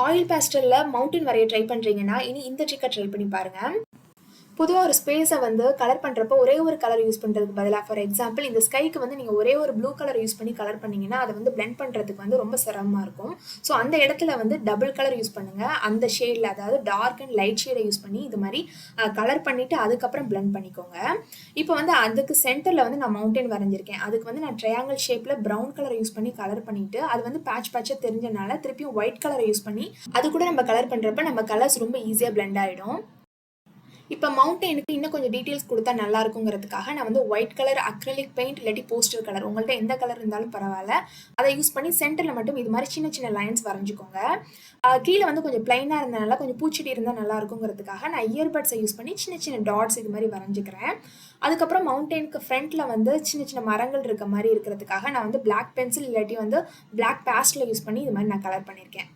Oil பேஸ்டலில் mountain வரைய try பண்ணுறீங்கன்னா இனி இந்த ட்ரிக்கை ட்ரை பண்ணி பாருங்கள். பொதுவாக ஒரு ஸ்பேஸை வந்து கலர் பண்ணுறப்போ ஒரே ஒரு கலர் யூஸ் பண்ணுறதுக்கு பதிலாக, ஃபார் எக்ஸாம்பிள் இந்த ஸ்கைக்கு வந்து நீங்கள் ஒரே ஒரு ப்ளூ கலர் யூஸ் பண்ணி கலர் பண்ணிங்கன்னா அதை வந்து பிளெண்ட் பண்ணுறதுக்கு வந்து ரொம்ப சிரமமாக இருக்கும். ஸோ அந்த இடத்துல வந்து டபுள் கலர் யூஸ் பண்ணுங்கள். அந்த ஷேடில், அதாவது டார்க் அண்ட் லைட் ஷேடை யூஸ் பண்ணி இது மாதிரி கலர் பண்ணிவிட்டு அதுக்கப்புறம் பிளெண்ட் பண்ணிக்கோங்க. இப்போ வந்து அதுக்கு சென்டரில் வந்து நான் மவுண்டன் வரைஞ்சிருக்கேன். அதுக்கு வந்து நான் ட்ரையாங்கிள் ஷேப்பில் ப்ரௌன் கலர் யூஸ் பண்ணி கலர் பண்ணிவிட்டு அது வந்து பேட்சாக தெரிஞ்சனால திருப்பியும் ஒயிட் கலரை யூஸ் பண்ணி அது கூட நம்ம கலர் பண்ணுறப்ப நம்ம கலர்ஸ் ரொம்ப ஈஸியாக பிளெண்ட் ஆகிடும். இப்போ மவுண்டனுக்கு இன்னும் கொஞ்சம் டீட்டெயில்ஸ் கொடுத்தா நல்லா இருக்குங்கிறதுக்காக நான் வந்து ஒயிட் கலர் அக்ரிலிக் பெயிண்ட் இல்லாட்டி போஸ்டர் கலர், உங்கள்கிட்ட எந்த கலர் இருந்தாலும் பரவாயில்ல, அதை யூஸ் பண்ணி சென்டரில் மட்டும் இது மாதிரி சின்ன சின்ன லைன்ஸ் வரைஞ்சிக்கோங்க. கீழே வந்து கொஞ்சம் பிளைனாக இருந்தனால கொஞ்சம் பூச்செடி இருந்தால் நல்லா இருக்குங்கிறதுக்காக நான் இயர்பட்ஸை யூஸ் பண்ணி சின்ன சின்ன டாட்ஸ் இது மாதிரி வரைஞ்சிக்கிறேன். அதுக்கப்புறம் மவுண்டனுக்கு ஃப்ரண்ட்டில் வந்து சின்ன சின்ன மரங்கள் இருக்க மாதிரி இருக்கிறதுக்காக நான் வந்து பிளாக் பென்சில் இல்லாட்டி வந்து பிளாக் பேஸ்டில் யூஸ் பண்ணி இது மாதிரி நான் கலர் பண்ணியிருக்கேன்.